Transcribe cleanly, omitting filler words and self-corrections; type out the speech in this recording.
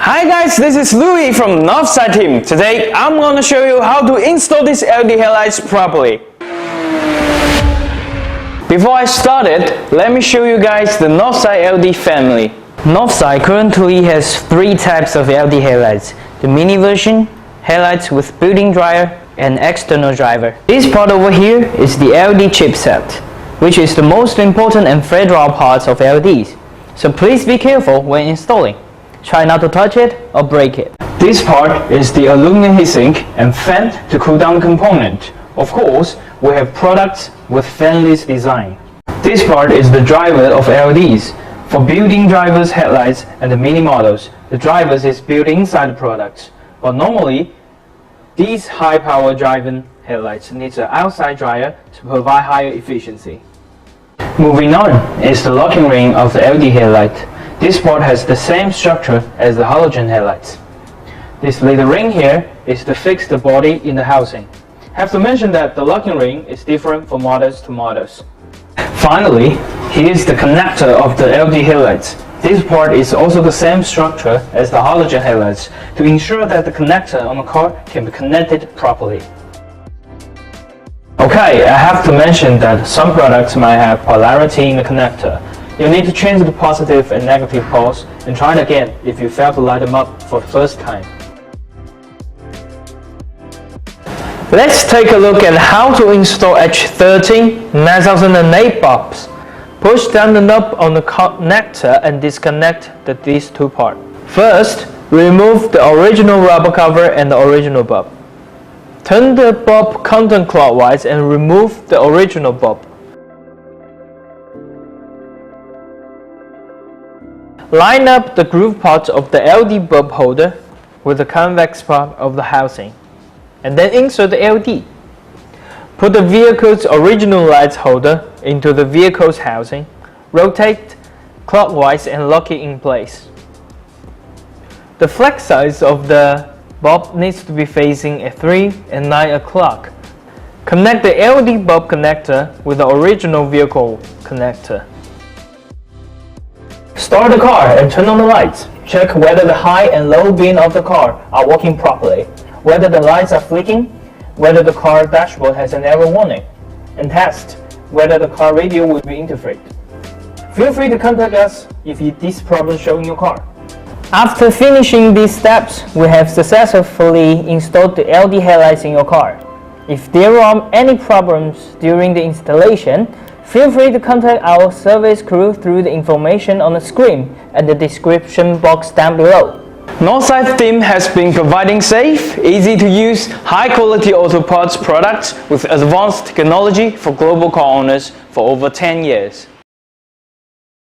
Hi guys, this is Louis from Novsight team. Today I'm going to show you how to install these LED headlights properly. Before I start it, let me show you guys the Novsight LED family. Novsight currently has 3 types of LED headlights: the mini version, headlights with built-in dryer, and external driver. This part over here is the LED chipset, which is the most important and fragile parts of LEDs. So please be careful when installing. Try not to touch it or break it. This part is the aluminum heatsink and fan to cool down component. Of course, we have products with fanless design. This part is the driver of LEDs. For built-in drivers, headlights, and the mini models, the drivers is built inside the products. But normally, these high-power driven headlights need an outside dryer to provide higher efficiency. Moving on is the locking ring of the LED headlight. This part has the same structure as the halogen headlights. This little ring here is to fix the body in the housing. Have to mention that the locking ring is different from models to models. Finally, here is the connector of the LED headlights. This part is also the same structure as the halogen headlights to ensure that the connector on the car can be connected properly. Okay, I have to mention that some products might have polarity in the connector. You need to change the positive and negative poles and try it again if you fail to light them up for the first time. Let's take a look at how to install H13 9008 bulbs. Push down the knob on the connector and disconnect these 2 parts. First, remove the original rubber cover and the original bulb. Turn the bulb counterclockwise and remove the original bulb. Line up the groove part of the LED bulb holder with the convex part of the housing, and then insert the LED. Put the vehicle's original light holder into the vehicle's housing, rotate clockwise and lock it in place. The flex size of the bulb needs to be facing at 3 and 9 o'clock. Connect the LED bulb connector with the original vehicle connector. Start the car and turn on the lights. Check whether the high and low beam of the car are working properly, whether the lights are flicking, whether the car dashboard has an error warning, and test whether the car radio will be interfered. Feel free to contact us if this problem shows in your car. After finishing these steps, we have successfully installed the LED headlights in your car. If there are any problems during the installation, feel free to contact our service crew through the information on the screen and the description box down below. Novsight team has been providing safe, easy to use, high quality auto parts products with advanced technology for global car owners for over 10 years.